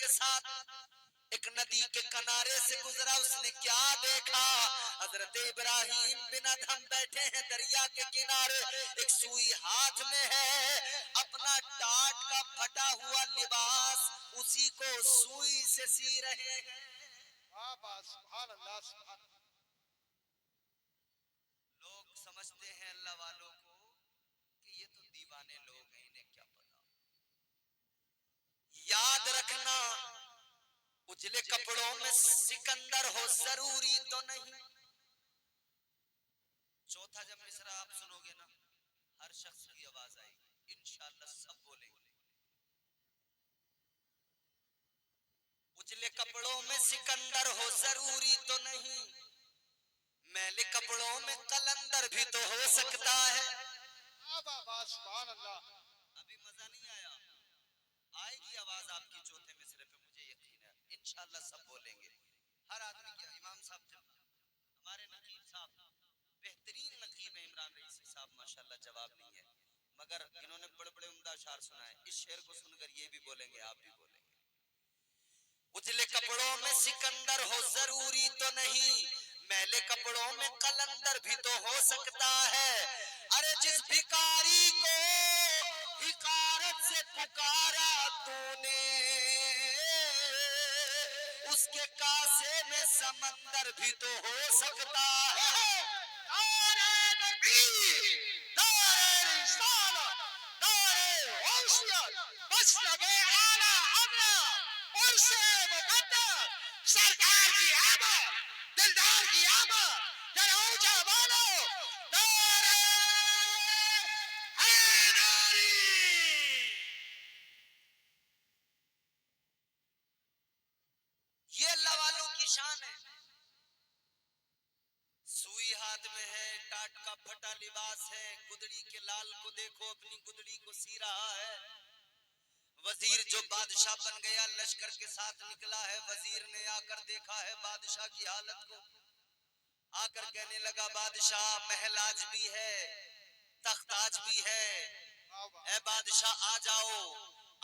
کے ساتھ ایک ندی کے کنارے سے گزرا. اس نے کیا دیکھا؟ حضرت ابراہیم بن ادہم بیٹھے ہیں دریا کے کنارے, ایک سوئی ہاتھ میں ہے, اپنا ٹاٹ کا پھٹا ہوا لباس اسی کو سوئی سے سی رہے ہیں. سبحان اللہ سبحان اللہ. لوگ سمجھتے ہیں اللہ والوں کو کہ یہ تو دیوانے لوگ ہیں, انہیں کیا پتا. یاد رکھنا اجلے کپڑوں میں سکندر ہو ضروری تو نہیں. چوتھا جب مصرع آپ سنو گے نا, ہر شخص کی آواز آئے گی, انشاءاللہ سب بولیں گے. اجلے کپڑوں میں سکندر ہو ضروری تو نہیں, میلے کپڑوں میں قلندر بھی تو ہو سکتا ہے. سبحان اللہ. ابھی مزہ نہیں آیا, آئے گی آواز آپ کی چوتھے مصرے پہ, مجھے یقین ہے انشاءاللہ سب بولیں گے. ہر آدمی کیا, امام صاحب جب ہمارے نقیب صاحب بہترین نقیب ہیں عمران رئیسی صاحب ماشاءاللہ, جواب نہیں ہے, مگر انہوں نے بڑے بڑے عمدہ اشعار سنائے. اس شعر کو سن کر یہ بھی بولیں گے, آپ بھی بولیں گے. اجلے کپڑوں میں سکندر ہو ضروری تو نہیں, میلے کپڑوں میں قلندر بھی تو ہو سکتا ہے. ارے جس بھکاری کو حقارت سے پکارا تو نے, اس کے کاسے میں سمندر بھی تو ہو سکتا ہے. نعرہ تکبیر, نعرہ رسالت, نعرہ حیثیت, مسلک اعلیٰ حضرت عرش مقدس سرکار کی آمد, دلدار کی آمد, ذرا اونچا بولو نعرہ حیدری. یہ اللہ والوں کی شان ہے. سوئی ہاتھ میں ہے, ٹاٹ کا پھٹا لباس ہے, گدڑی کے لال کو دیکھو, اپنی گدڑی کو سی رہا ہے. وزیر جو بادشاہ بن گیا لشکر کے ساتھ نکلا ہے, وزیر نے آ کر دیکھا ہے بادشاہ کی حالت کو, آ کر کہنے لگا بادشاہ محل آج بھی ہے, تخت آج بھی ہے, اے بادشاہ آ جاؤ,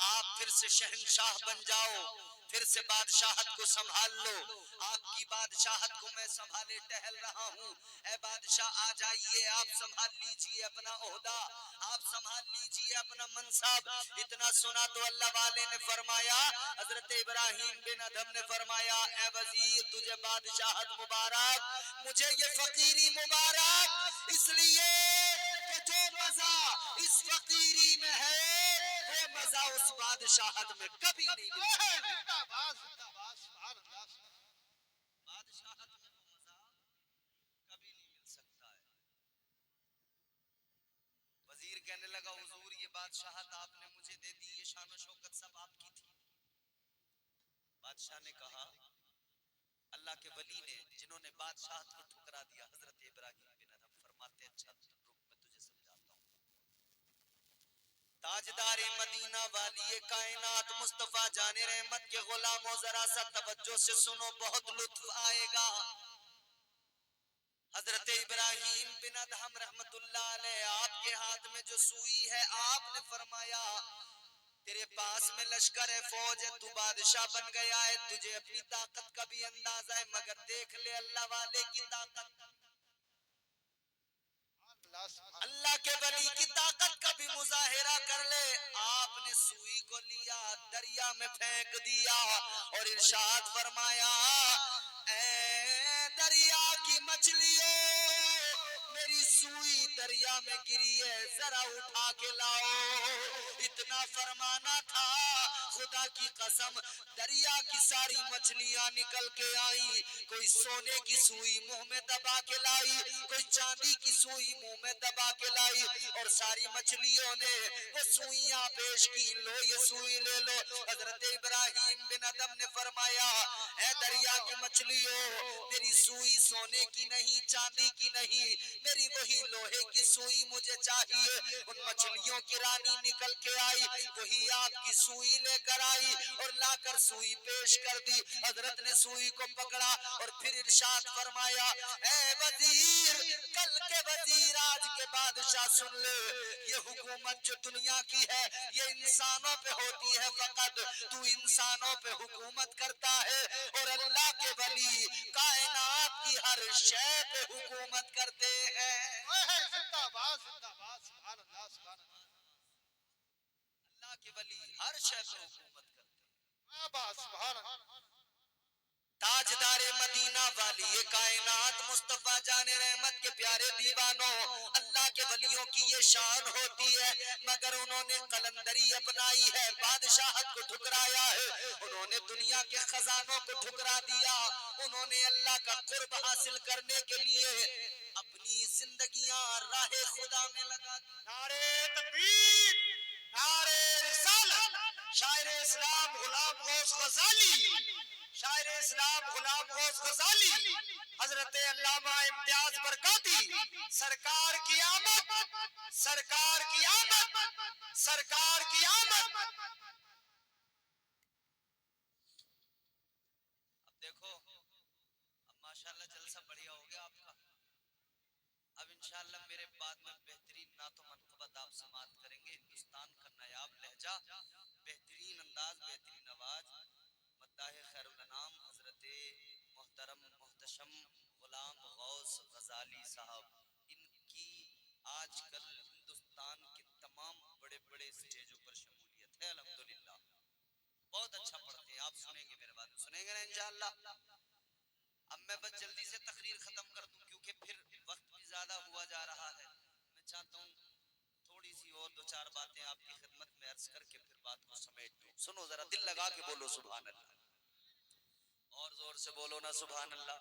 آپ پھر سے شہنشاہ بن جاؤ, پھر سے بادشاہت کو سنبھال لو, آپ کی بادشاہت کو میں سنبھالے ٹہل رہا ہوں. اے بادشاہ آ جائیے, آپ سنبھال لیجئے اپنا عہدہ, آپ سنبھال لیجئے اپنا منصب. اتنا سنا تو اللہ والے نے فرمایا, حضرت ابراہیم بن ادہم نے فرمایا, اے وزیر تجھے بادشاہت مبارک, مجھے یہ فقیری مبارک, اس لیے کہ جو مزہ اس فقیری میں ہے وہ مزہ اس بادشاہت میں کبھی نہیں مل سکتا. زندہ باد, زندہ باد, سبحان اللہ. بادشاہت میں وہ مزہ کبھی نہیں مل سکتا ہے. وزیر کہنے لگا حضور یہ بادشاہت آپ نے مجھے دے دی, یہ شان و شوکت سب آپ کی تھی. بادشاہ نے کہا, اللہ کے ولی نے جنہوں نے بادشاہت کو ٹھکرا دیا, حضرت ابراہیم بن ادہم فرماتے اچھا رک میں تجھے سمجھاتا ہوں. تاجدار مدینہ والی کائنات مصطفیٰ جان رحمت کے غلاموں, ذرا سا توجہ سے سنو, بہت لطف آئے گا. حضرت ابراہیم بن ادہم رحمت اللہ علیہ, آپ کے ہاتھ میں جو سوئی ہے, آپ نے فرمایا تیرے پاس میں لشکر ہے, فوج ہے, تو بادشاہ بن گیا ہے, تجھے اپنی طاقت کا بھی اندازہ ہے, مگر دیکھ لے اللہ والے کی طاقت, اللہ کے ولی کی طاقت کا بھی مظاہرہ کر لے. آپ نے سوئی کو لیا, دریا میں پھینک دیا اور ارشاد فرمایا, اے دریا کی مچھلیوں, میری سوئی دریا میں گری ہے, ذرا اٹھا کے لاؤ. اتنا فرمانا تھا, خدا کی قسم دریا کی ساری مچھلیاں نکل کے آئی, کوئی سونے کی سوئی منہ میں دبا کے لائی, کوئی چاندی کی سوئی منہ میں دبا کے لائی, اور ساری مچھلیوں نے وہ سوئیاں پیش کی, لو یہ سوئی لے لو. حضرت ابراہیم بن ادہم نے فرمایا, اے دریا کی مچھلیوں, میری سوئی سونے کی نہیں, چاندی کی نہیں, میری وہی لوہے کی سوئی مجھے چاہیے. ان مچھلیوں کی رانی نکل کے آئی, وہی آپ کی سوئی لے کر آئی اور لا کر سوئی پیش کر دی. حضرت نے سوئی کو پکڑا اور پھر ارشاد فرمایا, اے وزیر کل کے وزیر آج کے بادشاہ سن لے، یہ حکومت جو دنیا کی ہے یہ انسانوں پہ ہوتی ہے فقط، تو انسانوں پہ حکومت کرتا ہے، اور اللہ کے ولی کائنات کی ہر شے پہ حکومت کرتے ہیں۔ زندہ باد زندہ باد سبحان اللہ سبحان اللہ اللہ کے ولی ہر شے پہ حکومت کرتے ہیں۔ سبحان اللہ تاجدار مدینہ والی کائنات مصطفیٰ جان رحمت کے پیارے دیوانوں، اللہ کے ولیوں کی یہ شان ہوتی ہے، مگر انہوں نے قلندری اپنائی ہے، بادشاہت کو ٹھکرایا ہے، انہوں نے دنیا کے خزانوں کو ٹھکرا دیا، انہوں نے اللہ کا قرب حاصل کرنے کے لیے اپنی زندگیاں راہ خدا میں لگا دی۔ نعرہ تکبیر، نعرہ رسالت، شاعر اسلام غلام غوث غزالی، شاعر اسلام غلام غوث غزالی، حضرت علامہ امتیاز برکاتی، سرکار کی آمد، سرکار کی آمد، سرکار کی آمد۔ اب دیکھو، اب ماشاءاللہ جلسہ بڑھیا ہو گیا آپ کا، اب انشاءاللہ میرے بعد میں بہترین نعت و منقبت آپ سماعت کریں گے، ہندوستان کا نایاب لہجہ، بہترین انداز، بہترین آواز، مداح خیر الانام حضرت محترم محتشم غلام غوث غزالی صاحب، ان کی آج کل ہندوستان کے تمام بڑے بڑے سٹیجوں پر شمولیت ہے الحمدللہ، بہت اچھا پڑھتے ہیں، آپ سنیں گے میرے بات سنیں گے نا انشاءاللہ۔ اب میں بس جلدی سے تقریر ختم کر دوں کیونکہ پھر وقت بھی زیادہ ہوا جا رہا ہے، میں چاہتا ہوں تھوڑی سی اور دو چار باتیں آپ کی خدمت میں عرض کر کے پھر بات کو سمیٹ دوں۔ سنو ذرا، دل لگا کے بولو سبحان اللہ، اور زور سے بولو نا سبحان اللہ۔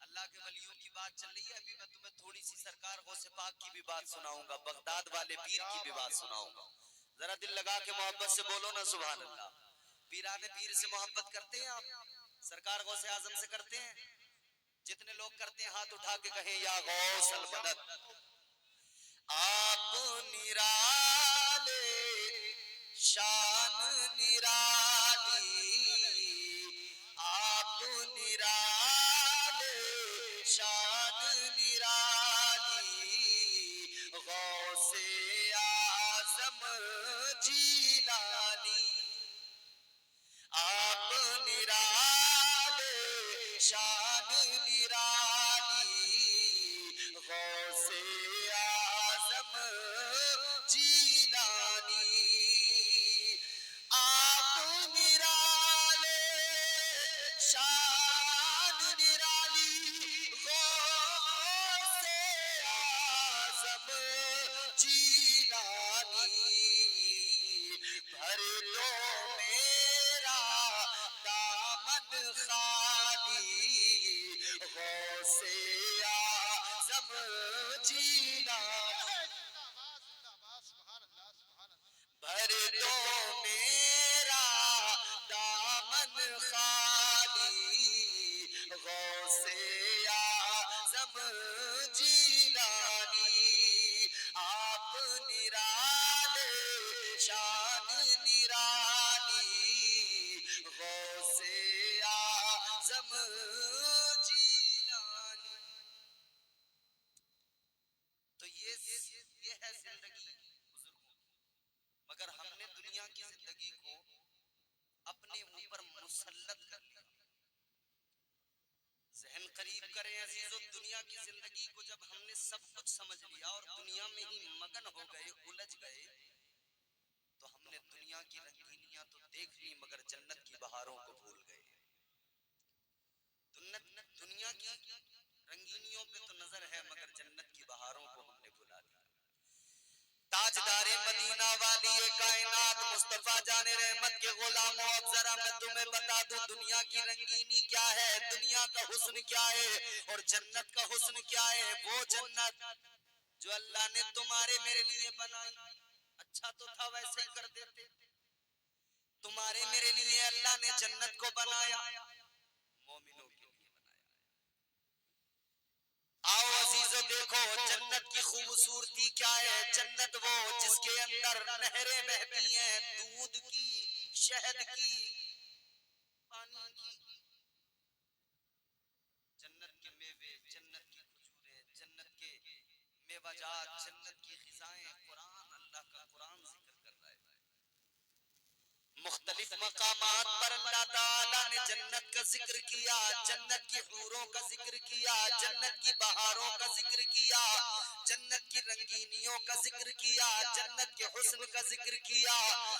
اللہ کے ولیوں کی بات چل رہی ہے، ابھی میں تمہیں تھوڑی سی سرکار غوث پاک کی بھی بات سناؤں گا، بغداد والے پیر کی بھی بات سناؤں گا، ذرا دل لگا کے محبت سے بولو نا سبحان اللہ۔ پیران پیر سے محبت کرتے ہیں آپ؟ سرکار غوث اعظم سے کرتے ہیں؟ جتنے لوگ کرتے ہیں ہاتھ اٹھا کے کہیں یا غوث المدد۔ آپ نرالے شان نرالی، آپ نرالے شان نرالی، غوث اعظم جیلانی، آپ نرالے شان نرالی، غوث اعظم جیلانی، آپ نرالے شان نرالی، غوث اعظم جیلانی، بھر دو میرا دامن خالی، غوث اعظم جیلانی، بھر دو میرا دامن خالی، غوث اعظم جیلانی، آپ نرالے شان نرالی، غوث اعظم جیلانی۔ تو یہ ہے زندگی بزرگوں کی، مگر ہم نے دنیا کی زندگی کو اپنے اوپر مسلط کر لیا۔ ذہن قریب کریں عزیزو، دنیا کی زندگی کو جب ہم نے سب کچھ سمجھ لیا اور دنیا میں ہی مگن ہو گئے، الجھ گئے، تو ہم نے دنیا کی رنگینیاں تو دیکھ لی مگر جنت کی بہاروں کو بھول گئے۔ دنیا کی رنگینیوں پہ تو نظر ہے مگر جنت کی بہاروں کو ہم نے بھلا دیا۔ تاجدار مدینہ والی کائنات مصطفیٰ جان رحمت کے غلاموں، اب ذرا میں تمہیں بتا دوں دنیا کی رنگینی کیا ہے، دنیا کا حسن کیا ہے اور جنت کا حسن کیا ہے۔ وہ جنت جو اللہ نے تمہارے میرے لیے بنائی، اچھا تو تھا ویسے ہی کر دیتے، تمہارے میرے لیے اللہ نے جنت کو بنایا، مومنوں کے لیے بنایا۔ آؤ عزیزو دیکھو جنت کی خوبصورتی کیا ہے۔ جنت وہ جس کے اندر نہریں بہتی ہیں، دودھ کی، شہد کی، پانی کی، جنت کے میوے، جنت کی کھجوریں، جنت مخرجات، جنت کی غذائیں، قرآن، اللہ کا قرآن ذکر کر رہا ہے. مختلف مقامات پر اللہ تعالیٰ نے جنت کا ذکر کیا، جنت کی حوروں کا ذکر کیا، جنت کی بہاروں کا ذکر کیا، جنت کی رنگینیوں کا ذکر کیا، جنت کے حسن کا ذکر کیا.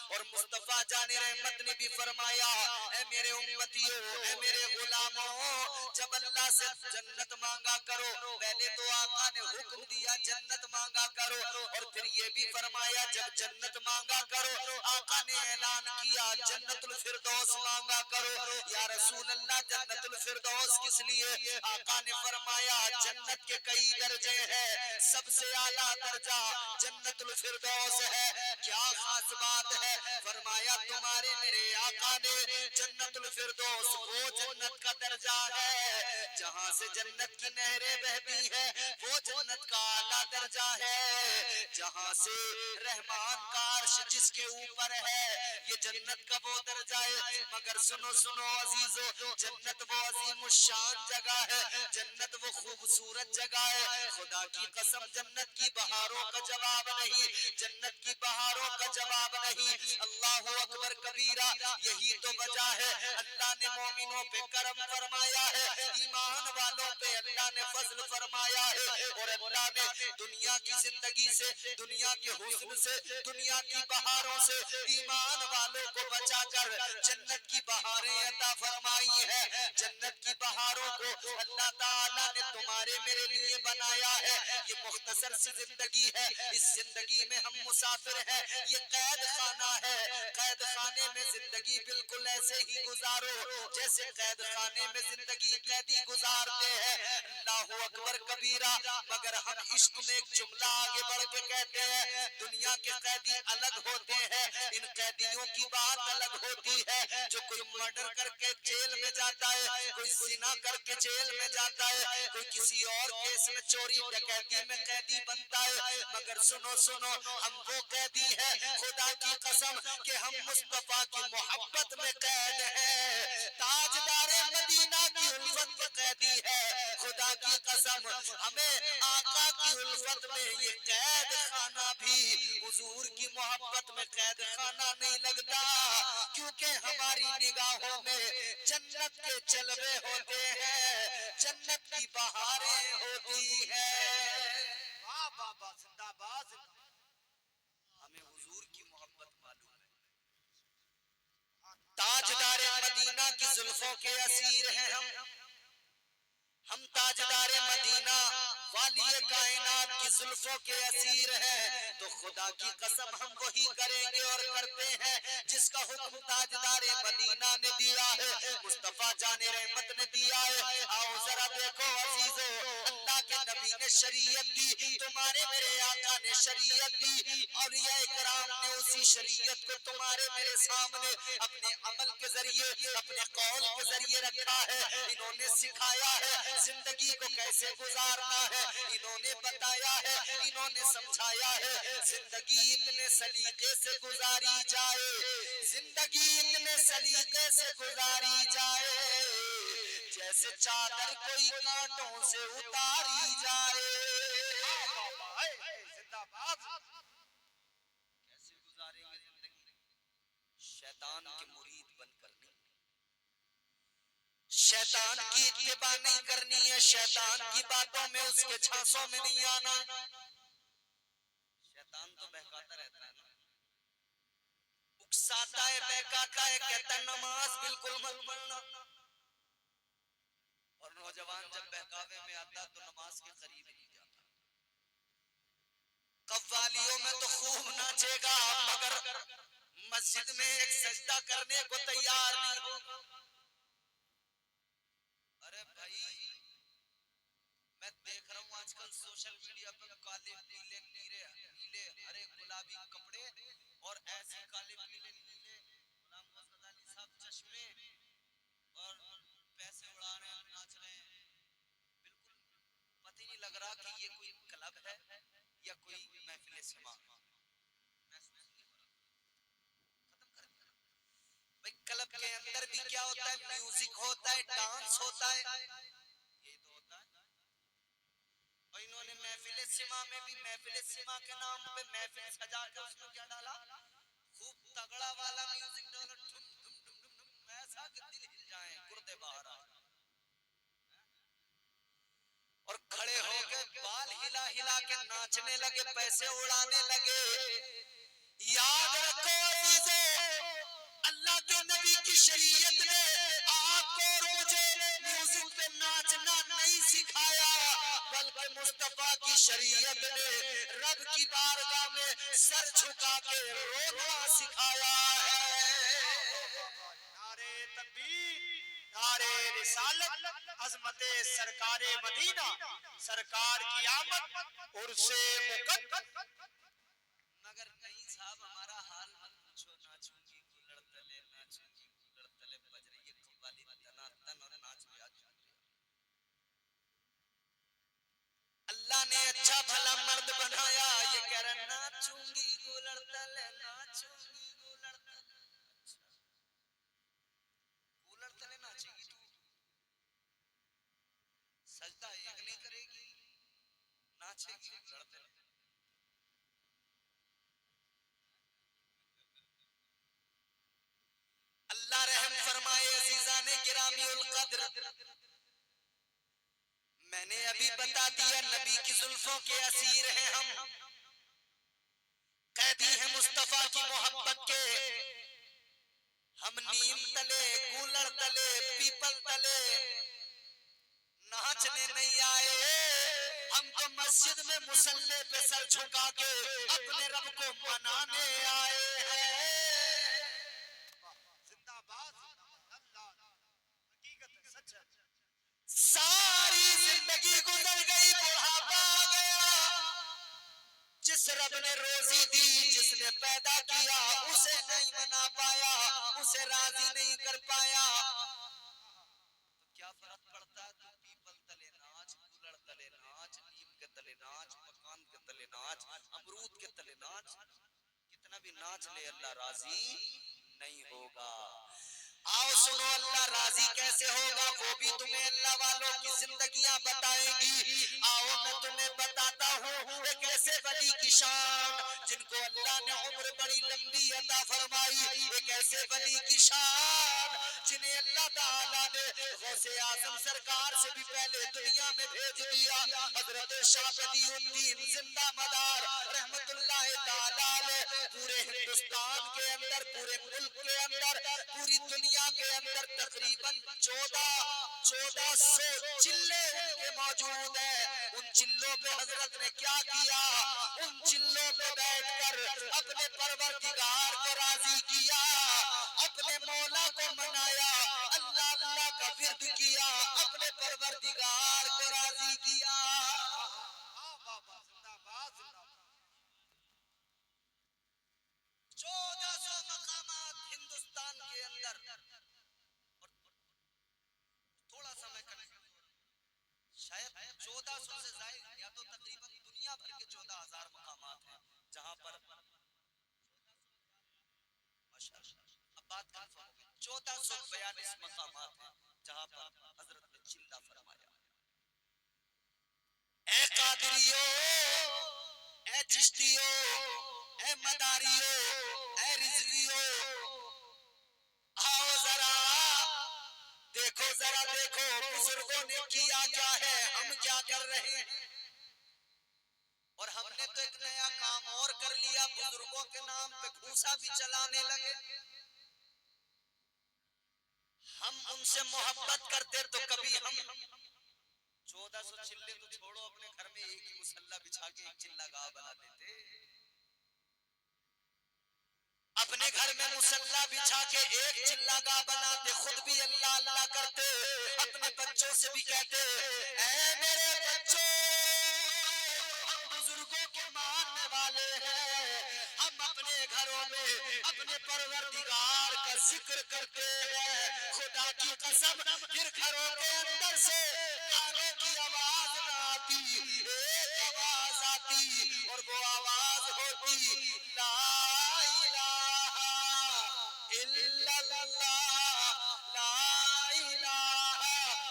اور مصطفیٰ جان رحمت نے بھی فرمایا اے میرے امتیوں، اے میرے غلاموں، جب اللہ سے جنت مانگا کرو، پہلے تو آقا نے حکم دیا جنت مانگا کرو، اور پھر یہ بھی فرمایا جب جنت مانگا کرو آقا نے اعلان کیا جنت الفردوس مانگا کرو. یا رسول اللہ جنت الفردوس کس لیے؟ آقا نے فرمایا جنت کے کئی درجے ہیں، سب سے اعلیٰ درجہ جنت الفردوس ہے. کیا خاص بات ہے؟ فرمایا تمہارے میرے آقا نے جنت الفردوس وہ جنت کا درجہ ہے جہاں سے جنت کی نہریں بہتی ہیں، وہ جنت کا اعلیٰ درجہ ہے جہاں سے رحمان کا عرش جس کے اوپر ہے، یہ جنت کا وہ درجہ ہے. مگر سنو سنو عزیزو، جنت وہ عظیم الشان جگہ ہے، جنت وہ خوبصورت جگہ ہے. خدا کی قسم جنت کی بہاروں کا جواب نہیں، جنت کی بہاروں کا جواب نہیں. اللہ اکبر کبیرہ، یہی تو وجہ ہے اللہ نے مومنوں پہ کرم فرمایا ہے، ایمان والوں پہ اللہ نے فضل فرمایا ہے. اور اللہ نے دنیا کی زندگی سے، دنیا کے حسن سے، دنیا کی بہاروں سے ایمان والوں کو بچا کر جنت کی بہاریں عطا فرمائی ہے. جنت کی بہاروں کو اللہ تعالیٰ نے تمہارے میرے لیے بنایا ہے. یہ مختصر سی زندگی ہے، اس زندگی میں ہم مسافر ہیں، یہ قید خانہ ہے. قید خانے میں زندگی بالکل ایسے ہی گزارو جیسے قید خانے میں زندگی قیدی گزارتے ہیں. اللہ اکبر کبیرہ. مگر ہم عشق میں ایک جملہ آگے بڑھ کے کہتے ہیں دنیا کے قیدی الگ ہوتے ہیں، ان قیدیوں کی بات الگ ہوتی ہے. جو کوئی مرڈر کر کے جیل میں جاتا ہے، کوئی زنا کر کے جیل میں جاتا ہے، کوئی کسی اور کیس میں چوری ڈکیتی میں قیدی بنتا ہے. مگر سنو سنو، ہم وہ قیدی ہیں خدا کی قسم کہ ہم مصطفیٰ کی محبت میں قید ہیں، تاجدار مدینہ کی الفت میں قیدی ہے. خدا کی قسم ہمیں آقا کی الفت میں یہ قید خانہ بھی حضور کی محبت میں قید خانہ نہیں لگتا، کیونکہ ہماری نگاہوں میں جنت کے جلوے ہوتے ہیں، جنت کی بہاریں ہوتی ہیں. واہ واہ واہ، زندہ باد زندہ باد. ہمیں حضور کی محبت معلوم ہے، تاجدار مدینہ کی زلفوں کے اسیر ہیں ہم تاجدار مدینہ والی کائنات کی زلفوں کے اسیر ہیں. تو خدا کی قسم ہم وہی کریں گے اور کرتے ہیں جس کا حکم تاجدار مدینہ نے دیا ہے، مصطفیٰ جان رحمت نے دیا ہے. آؤ ذرا دیکھو عزیزو، اللہ کے نبی نے شریعت دی، تمہارے میرے آقا نے شریعت دی، اولیاء کرام نے اسی شریعت کو تمہارے میرے سامنے اپنے عمل کے ذریعے، اپنے قول کے ذریعے رکھا ہے. انہوں نے سکھایا ہے زندگی کو کیسے گزارنا ہے، انہوں نے بتایا ہے، انہوں نے سمجھایا ہے. زندگی اتنے سلیقے سے گزاری جائے، زندگی اتنے سلیقے سے گزاری جائے جیسے چادر کوئی کانٹوں سے اتاری جائے. زندہ باد. کیسے گزاریں گے زندگی؟ شیطان کے مرید بن کر نہیں، شیطان کی اتباع نہیں کرنی ہے، شیطان کی باتوں میں اس کے جھانسوں میں نہیں آنا. شیطان تو بہکاتا رہتا ہے نا، اکساتا ہے، بہکاتا ہے، کہتا ہے نماز بالکل مت پڑھنا. اور نوجوان جب بہکاوے میں آتا تو نماز کے قریب نہیں جاتا. قوالیوں میں تو خوب ناچے گا مگر مسجد میں ایک سجدہ کرنے کو تیار نہیں ہوگا. ارے بھائی میں دیکھ رہا ہوں آج کل سوشل میڈیا پہ کالے پیلے نیلے ہرے گلابی کپڑے اور ایسے کالے پیلے نیلے غلام غزنوی علی صاحب چشمے اور پیسے اڑا رہے ہیں، ناچ رہے ہیں. بالکل پتہ ہی نہیں لگ رہا کہ یہ کوئی کلب ہے یا کوئی محفل سما. ختم کر دیا بھائی. کلب کے اندر بھی کیا ہوتا ہے؟ میوزک ہوتا ہے، ڈانس ہوتا ہے، یہ تو ہوتا ہے. اور انہوں نے محفل سما میں بھی محفل سما کے نام پہ محفل سجا کے اس میں کیا ڈالا؟ خوب تگڑا والا میوزک ڈالا، ڈھم ڈھم ڈھم ڈھم ڈھم، ایسا کہ دل ہل جائیں، گردے باہر آئیں، اور کھڑے ہو کے بال ہلا ہلا کے ناچنے لگے، پیسے اڑانے لگے۔ یاد رکھو عزیزو، اللہ کے نبی کی شریعت نے آپ کو اور مجھے میوزک پہ ناچنا نہیں سکھایا، بلکہ مصطفیٰ کی شریعت نے رب کی بارگاہ میں سر جھکا کے رونا سکھایا ہے۔ نعرے تکبیر، نعرے رسالت، عظمت سرکار مدینہ، سرکار کی آمد، عرس مقدس۔ مگر نہیں صاحب ہمارا حال مت پوچھو، ناچوں گی گولڑ تلے، ناچوں گی گولڑ تلے، بج رہی ہے قوالی تنا تن اور ناچ رہا جھوم رہا۔ اللہ نے اچھا بھلا مرد بنایا، یہ کہہ رہا ناچوں گی گولڑ تلے، ناچوں گی گولڑ تلے۔ اچھا گولڑ تلے ناچے گی تو سجدہ ایک نہیں کرے گی، ناچے گی گولڑ تلے۔ اللہ رحم فرمائے عزیزان گرامی القدر، میں نے ابھی بتا دیا نبی کی زلفوں کے اسیر ہیں ہم، قیدی ہیں مصطفیٰ کی محبت کے، ہم نیم تلے، گولڑ تلے، پیپل تلے ناچنے نہیں آئے، ہم تو مسجد میں مصلی پہ سر جھکا کے اپنے رب کو منانے آئے ہیں۔ زندہ باد، اللہ حقیقت ہے، سچ ہے۔ ساری زندگی گزر گئی، بڑھاپا آ گیا، جس رب نے روزی دی، جس نے پیدا کیا، اسے نہیں منا پایا، اسے راضی نہیں کر پایا، تو کیا فرق پڑتا ہے؟ تو پیپل تلے ناچ، گولڑ تلے ناچ، نیم کے تلے ناچ، مکان کے تلے ناچ، امرود کے تلے ناچ، کتنا بھی ناچ لے اللہ راضی نہیں ہوگا۔ آؤ سنو اللہ راضی کیسے ہوگا، وہ بھی تمہیں اللہ والوں کی زندگیاں بتائیں گی۔ آؤ میں تمہیں بتاتا ہوں ایک ایسے ولی کی شان جن کو اللہ نے عمر بڑی لمبی عطا فرمائی، ایک ایسے ولی کی شان جنہیں اللہ تعالیٰ نے غوث اعظم سرکار سے بھی پہلے دنیا میں بھیج دیا، حضرت شاہ بدیع الدین زندہ مدار رحمت اللہ تعالیٰ علیہ، پورے ہندوستان کے اندر، پورے ملک کے اندر، پوری دنیا کے اندر تقریباً 1400 چلے ان کے موجود ہیں۔ ان چلوں پہ حضرت نے کیا کیا؟ ان چلوں پہ بیٹھ کر اپنے پروردگار کو راضی کیا، اپنے مولا کو منایا، اللہ اللہ کا ورد کیا، اپنے پروردگار کو راضی کیا۔ بابا زندہ باد، زندہ باد۔ 1400 مقامات ہندوستان کے اندر، اور تھوڑا سا میں شاید 1400 سے زائد یا تو تقریباً دنیا بھر کے 14,000 مقامات ہیں جہاں پر اب بات کنفرم ہو گئی، 1442 مقامات ہیں جہاں پر حضرت نے چلہ فرمایا۔ اے قادریو، اے چشتیو، اے مداریو، اے رضویو، آؤ ذرا دیکھو، ذرا دیکھو بزرگوں نے کیا کیا ہے، ہم کیا کر رہے ہیں۔ اور ہم نے تو ایک نیا کام اور کر لیا، بزرگوں کے نام پہ گھوسا بھی چلانے لگے۔ ہم ان سے محبت کرتے تو کبھی ہم 1400 چلے تو چھوڑو، اپنے گھر میں ایک ہی مصلی بچھا کے ایک چلہ گاہ بنا دیتے، اپنے گھر میں مصلی بچھا کے ایک چلہ گاہ بناتے، خود بھی اللہ اللہ کرتے، اپنے بچوں سے بھی کہتے اے میرے بچوں، ہم بزرگوں کے ماننے والے ہیں، ہم اپنے گھروں میں اپنے پروردگار کا ذکر کرتے ہیں، خدا کی قسم پھر گھروں کے اندر سے گانوں کی آواز نہ آتی، ایک آواز آتی اور وہ آواز ہوتی لا الہ الا اللہ، لا الہ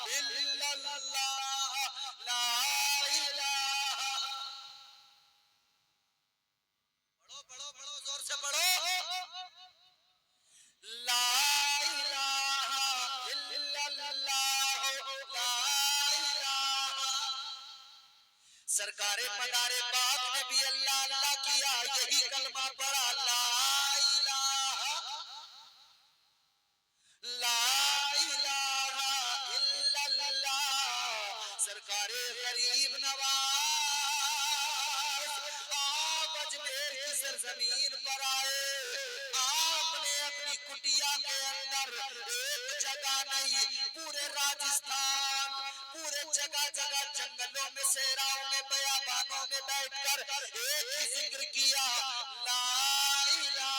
الا اللہ، لا الہ سرکار مدار پاک نے بھی اللہ اللہ کیا، یہی کلمہ پڑھا، لا الہ لا الہ الا اللہ۔ سرکار غریب نواز آپ اجمیر کی سرزمین پر آئے، آپ نے اپنی کٹیا کے اندر ایک جگہ نہیں، پورے راجستھان، پورے جگہ جگہ جنگلوں میں، صحراؤں میں، بیابانوں میں بیٹھ کر ایک ہی ذکر کیا، لا الہ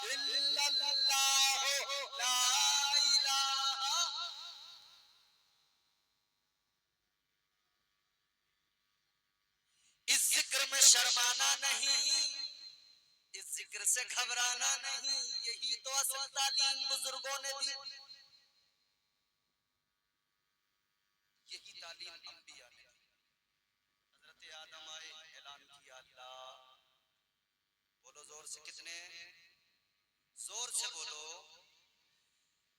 الا اللہ، لا الہ۔ اس ذکر میں شرمانا نہیں، اس ذکر سے گھبرانا نہیں، یہی تو اصل تعلیم بزرگوں نے دی، یہی تعلیم انبیاء نے دی۔ حضرت آدم آئے، اعلان کیا، اللہ، بولو زور سے، کتنے زور سے بولو۔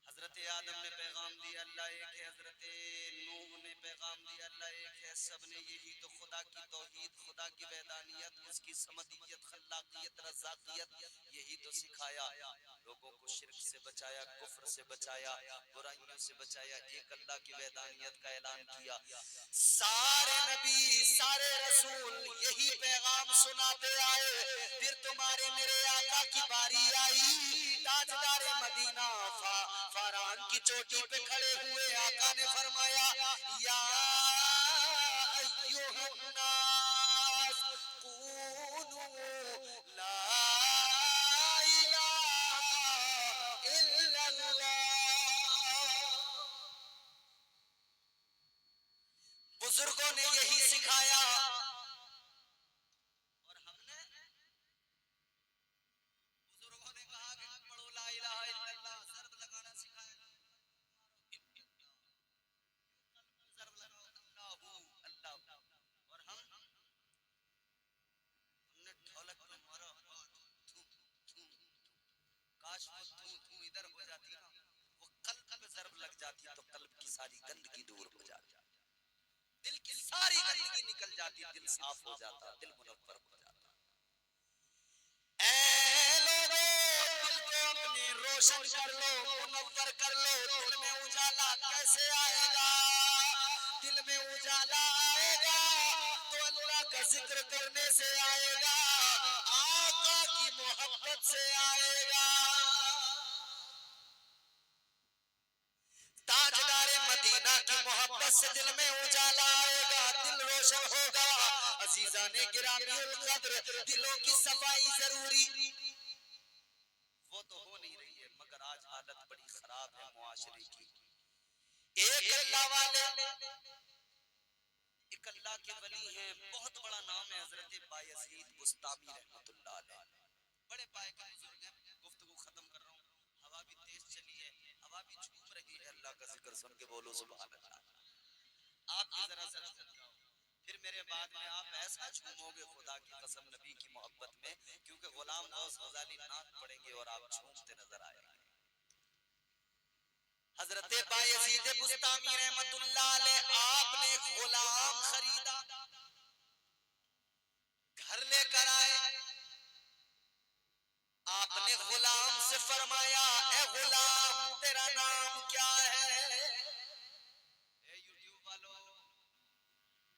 حضرت آدم نے پیغام دیا، اللہ ایک ہے، حضرت نوح نے پیغام دیا، اللہ ایک ہے، سب نے یہی تو خدا کی توحید، خدا کی وحدانیت، اس کی صمدیت، خلاقیت، رزاقیت، یہی تو سکھایا، لوگوں کو شرک سے بچایا، کفر سے بچایا، برائیوں سے بچایا، ایک اللہ کی وحدانیت کا اعلان کیا۔ سارے نبی، سارے رسول یہی پیغام سناتے آئے، پھر تمہارے میرے آقا کی باری آئی، تاجدار مدینہ فاران کی چوٹی پہ کھڑے ہوئے، آقا نے فرمایا، یا ایھا الناس قولوا لا الہ الا اللہ۔ بزرگوں نے یہی سکھایا، اور ہم نے، بزرگوں نے کہا کہ پڑھو لا الہ الا اللہ، ضرب لگانا سکھایا، ضرب لگاؤ، اللہ اللہ، اور ہم نے ڈھولک پہ مارا، تھو تھو، کاش وہ تھو تھو ادھر ہو جاتی نا، وہ قلب پہ ضرب لگ جاتی تو قلب کی ساری گندگی دور ہو جاتی، دل کی ساری گندگی نکل جاتی، دل صاف ہو جاتا، دل منور ہو جاتا۔ اے لوگو، دل کو اپنے روشن کر لو، منور کر لو، دل میں اجالا کیسے آئے گا؟ دل میں اجالا آئے گا تو اللہ کا ذکر کرنے سے آئے گا، آقا کی محبت سے آئے گا۔ تاجدار مدینہ کی محبت سے دل میں اجالا آئے گا، دل روشن ہوگا۔ عزیزان گرامی القدر، دلوں کی صفائی ضروری، وہ تو ہو نہیں رہی ہے، مگر آج حالت بڑی خراب ہے معاشرے کی۔ ایک اللہ والے، ایک اللہ کے ولی ہیں، بہت بڑا نام ہے، حضرت بایزید بسطامی رحمت اللہ علیہ، بڑے پائے کے بزرگ ہیں۔ گفتگو ختم کر رہا ہوں، ہوا بھی تیز چلی ہے، ہوا بھی جھوم رہی ہے، اللہ کا ذکر سن کے بولو سبحان اللہ۔ آپ بھی ذرا ذرا سن جاؤ، پھر میرے بعد میں آپ ایسا جھومو گے خدا کی قسم نبی کی محبت میں، کیونکہ غلام غوث غزالی نعت پڑھیں گے اور آپ جھومتے نظر آئیں گے۔ حضرت بایزید بسطامی رحمت اللہ علیہ، آپ نے ایک غلام خریدا، گھر لے کر آئے، آپ نے غلام سے فرمایا، اے غلام تیرا نام کیا ہے؟ اے یوٹیوب والو،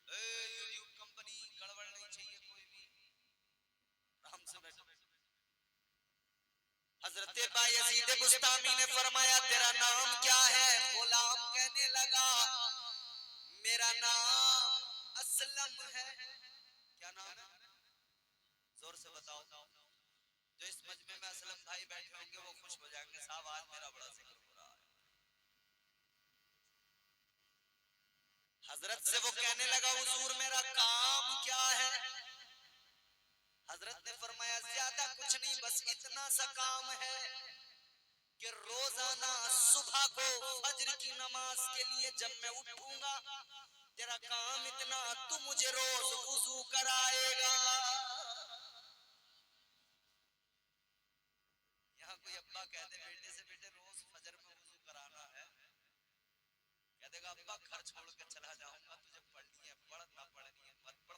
اے یوٹیوب کمپنی، گڑبڑ نہیں چاہیے کوئی بھی، آرام سے بیٹھو۔ حضرت بایزید بسطامی نے فرمایا تیرا نام کیا ہے؟ غلام کہنے لگا میرا نام اسلم ہے۔ کیا نام ہے؟ زور سے بتاؤ، جو اس مجمع میں اسلم بھائی بیٹھے ہوں گے وہ خوش ہو جائیں گے، صاحب آج میرا بڑا ذکر ہو رہا ہے۔ حضرت سے وہ کہنے لگا حضور میرا کام کیا ہے؟ حضرت نے فرمایا زیادہ کچھ نہیں، بس اتنا سا کام ہے کہ روزانہ صبح کو فجر کی نماز کے لیے جب میں اٹھوں گا، تیرا کام اتنا، تو مجھے روز وضو کرائے گا۔ یہاں کوئی ابا کہتے بیٹے سے بیٹے روز فجر میں وضو کرانا ہے، کہتے گا ابا گھر چھوڑ کے چلا جاؤں گا، تجھے پڑھنی ہے پڑھ، نہ پڑھنی ہے مت پڑھ۔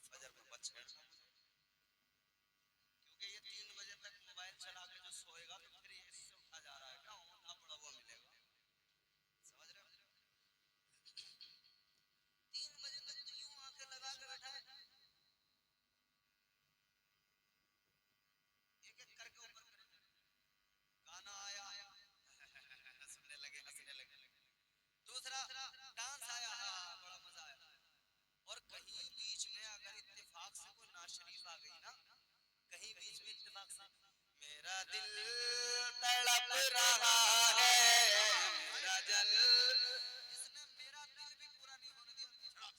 دل جس نے میرا دل بھی پورا نہیں ہونے دیا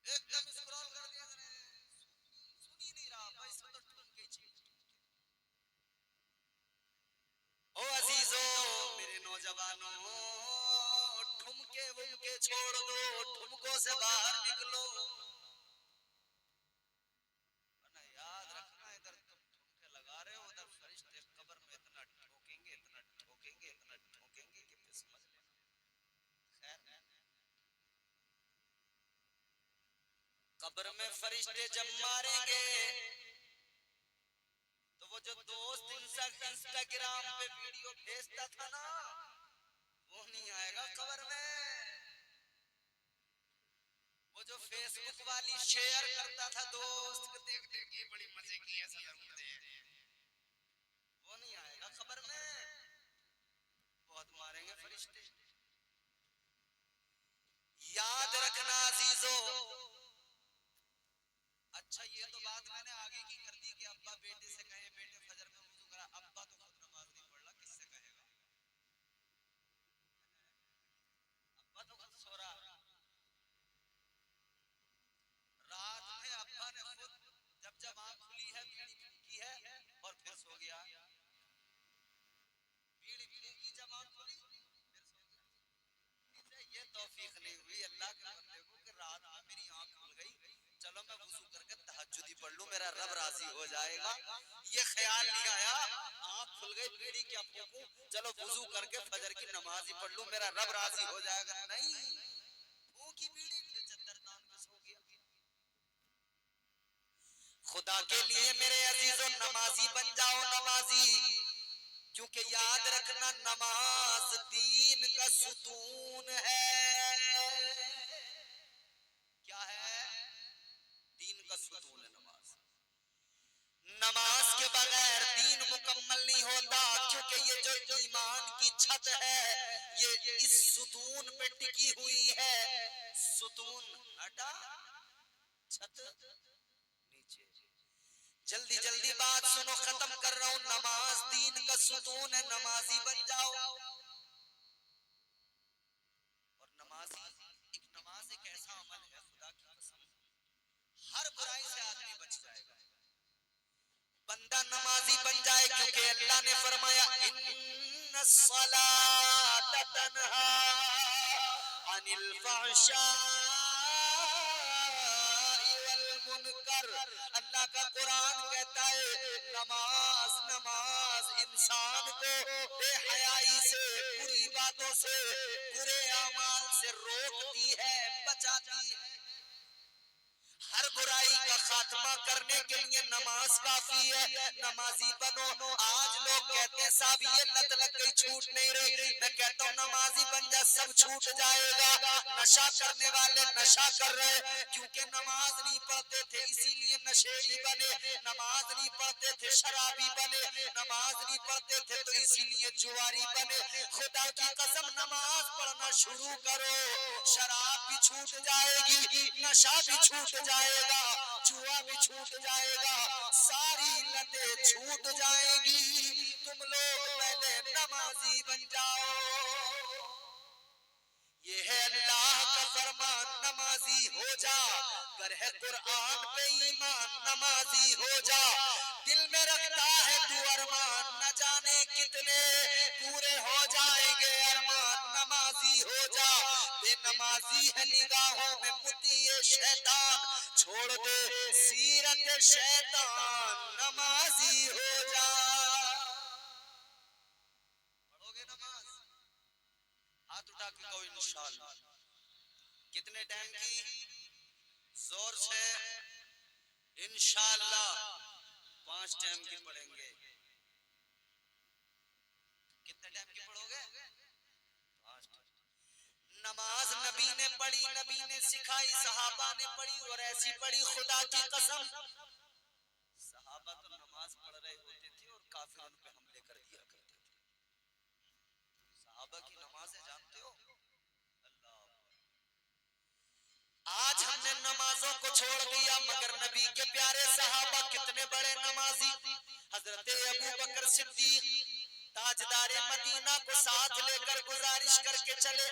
ایک دم اسکرول کر دیا سن ہی نہیں رہا بھائی سب تو ٹھن کے چیز او عزیزو میرے نوجوانوں ٹھمکے ومکے چھوڑ دو ٹھمکوں سے باہر نکلو ورنہ یاد رکھنا ادھر تم ٹھمکے لگا رہے ہو ادھر فرشتے قبر میں اتنا ٹھوکیں گے اتنا ٹھوکیں گے اتنا ٹھوکیں گے کہ پھر سمجھ لینا خیر قبر میں فرشتے جب ماریں گے تو وہ جو دوست انسٹاگرام پہ ویڈیو بھیجتا تھا نا وہ نہیں آئے گا قبر میں وہ جو فیس بک والی شیئر کرتا تھا دوست کو دیکھ دیکھ یہ بڑی مزے کی ہے صدر مجھے وہ نہیں آئے گا قبر میں بہت ماریں گے فرشتے یاد رکھنا عزیزو اچھا یہ تو بات میں نے آگے کی کر دی کہ ابا بیٹے سے کہے بیٹے فجر میں وضو کرا ابا تو خود نماز نہیں پڑھ رہا کس سے کہے گا ابا تو خود سو رہا رات میں ابا نے خود جب آنکھ کھلی ہے بیڑی پھونکی ہے اور پھر سو گیا بیڑی پھونکی جب آنکھ کھلی پھر سو گیا یہ توفیق نہیں ہوئی اللہ کے بندے کو کہ رات میں میری آنکھ کھل گئی چلو میں وضو کر کے تہجدی پڑھ لوں میرا رب راضی ہو جائے گا یہ خیال نہیں آیا آنکھ کھل گئی بیڑی کیا پھونکوں چلو وضو کر کے فجر کی نماز ہی پڑھ لوں میرا رب راضی ہو جائے گا نہیں پھونکی بیڑی پھر چادر تان کے سو گیا خدا کے لیے میرے عزیزو نمازی بن جاؤ نمازی کیونکہ یاد رکھنا نماز دین کا ستون ہے کیا ہے دین کا ستون ہے نماز نماز کے بغیر دین مکمل نہیں ہوتا کیونکہ یہ جو ایمان کی چھت ہے یہ اس ستون پہ ٹکی ہوئی ہے ستون ہٹا چھت نیچے جلدی جلدی بات سنو ختم کر رہا ہوں نماز دین کا ستون ہے نمازی بن جاؤ اور نماز ایک ایسا عمل ہے خدا کی قسم ہر برائی سے آدمی بچ جائے گا بندہ نمازی بن جائے کیونکہ اللہ نے فرمایا ان الصلاۃ تنہا عن الفحشاء والمنکر اللہ کا قرآن کہتا ہے نماز انسان کو بے حیائی سے بری باتوں سے برے اعمال سے روکتی ہے بچاتی ہے ہر برائی کا خاتمہ کرنے کے لیے نماز کافی ہے نمازی بنو آج لوگ کہتے ہیں صاحب یہ لت لگ گئی چھوٹ نہیں رہی میں کہتا ہوں نمازی بن جا سب چھوٹ جائے گا نشہ کرنے والے نشہ کر رہے کیونکہ نماز نہیں پڑھتے تھے اسی لیے نشیڑی بنے نماز نہیں پڑھتے تھے شرابی بنے نماز نہیں پڑھتے تھے تو اسی لیے جواری بنے خدا کی قسم نماز پڑھنا شروع کرو شراب بھی چھوٹ جائے گی نشہ بھی چھوٹ جائے گا جوا بھی چھوٹ جائے گا ساری لتیں چھوٹ جائیں گی تم لوگ پہلے نمازی بن جاؤ یہ ہے اللہ کا فرمان نمازی ہو جا گر ہے قرآن پہ ایمان نمازی ہو جا دل میں رکھتا ہے تو ارمان نہ جانے کتنے پورے ہو جائیں گے ارمان نمازی ہو جا بے نمازی ہے نگاہوں میں مطیع شیطان چھوڑ دے سیرت شیطان نمازی ہو جا پڑھو گے نماز ہاتھ اٹھا کے کہو انشاءاللہ کتنے ٹائم کی زور سے انشاءاللہ 5 ٹائم کی پڑھیں گے کتنے ٹائم کی پڑھو گے 5 ٹائم نماز نبی نے پڑھی نبی نے سکھائی صحابہ نے پڑھی اور ایسی پڑھی خدا کی قسم صحابہ تو نماز پڑھ رہے ہوتے تھے اور کافر ان پہ حملے کر دیا کرتے تھے صحابہ کی نمازیں جانتے ہو آج ہم نے نمازوں کو چھوڑ دیا مگر نبی کے پیارے صحابہ کتنے بڑے نمازی حضرت ابو بکر صدیق تاجدار مدینہ کو ساتھ لے کر گزارش کر کے چلے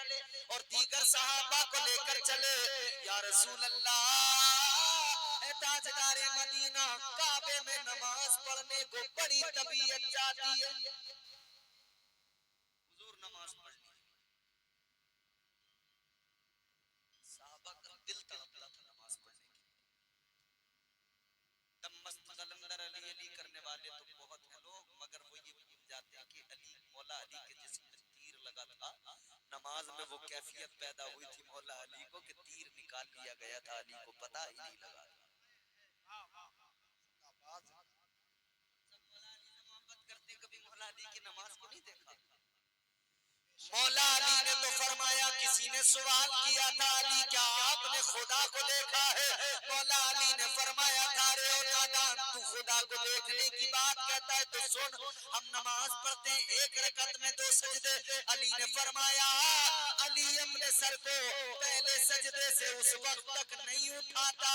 اور دیگر صحابہ کو لے کر چلے، یا رسول اللہ اے تاجدار مدینہ، کعبے میں نماز پڑھنے کو بڑی طبیعت چاہتی ہے۔ حضور نماز پڑھنی، صحابہ کا دل تڑپتا تھا نماز پڑھنے کی۔ تب مست قلندر علی علی کرنے والے تو بہت ہیں لوگ، مگر وہ یہ بھول جاتے ہیں کہ علی، مولا علی کے جسم میں تیر لگا تھا، نماز میں وہ کیفیت پیدا ہوئی تھی مولا علی کو کہ تیر نکال لیا گیا تھا، علی کو پتہ ہی نہیں لگا تھا۔ سب مولا علی سے محبت کرتے، کبھی مولا علی کی نماز کو نہیں دیکھا۔ مولا علی نے تو فرمایا، کسی نے سوال کیا تھا علی کیا آپ نے خدا کو دیکھا ہے؟ مولا علی نے فرمایا تھا رے او نادان، تو خدا کو دیکھنے کی بات کہتا ہے تو سن، ہم نماز پڑھتے ہیں ایک رکعت میں 2 سجدے، علی نے فرمایا علی اپنے سر کو پہلے سجدے سے اس وقت تک نہیں اٹھاتا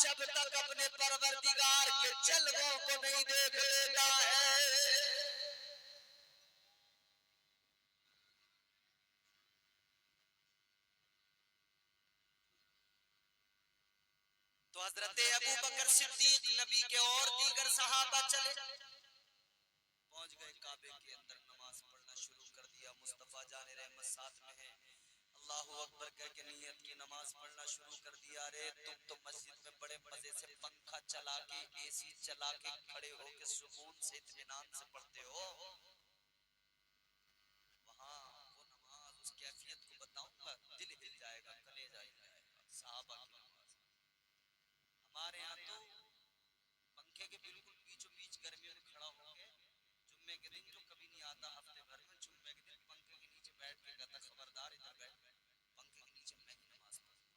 جب تک اپنے پروردگار کے جلووں کو نہیں دیکھ لیتا ہے۔ تو حضرت ابو بکر صدیق نبی کے اور دیگر صحابہ چلے، پہنچ گئے کعبے کے اندر، نماز پڑھنا شروع کر دیا۔ مصطفیٰ جان رحمت ساتھ میں ہیں، اللہ اکبر کہہ کے نیت کی نماز پڑھنا شروع کر دیا۔ رے تم تو مسجد میں بڑے مزے سے پنکھا چلا کے، اے سی چلا کے، کھڑے ہو کے سکون سے اطمینان سے پڑھتے ہو، وہاں وہ نماز اس کیفیت کو بتاؤں گا، دل ہل جائے گا، کلیجہ ہل جائے گا۔ صحابہ کی نماز، ہمارے ہاں تو پنکھے کے بالکل بیچوں بیچ گرمیوں میں کھڑا ہو کے، جمعے کے دن جو کبھی نہیں آتا ہفتے بھر میں، جمعے کے دن پنکھے کے نیچے بیٹھ کے کہتا خبردار ادھر بیٹھ، پنکھے کے نیچے میں ہی نماز پڑھتا ہوں۔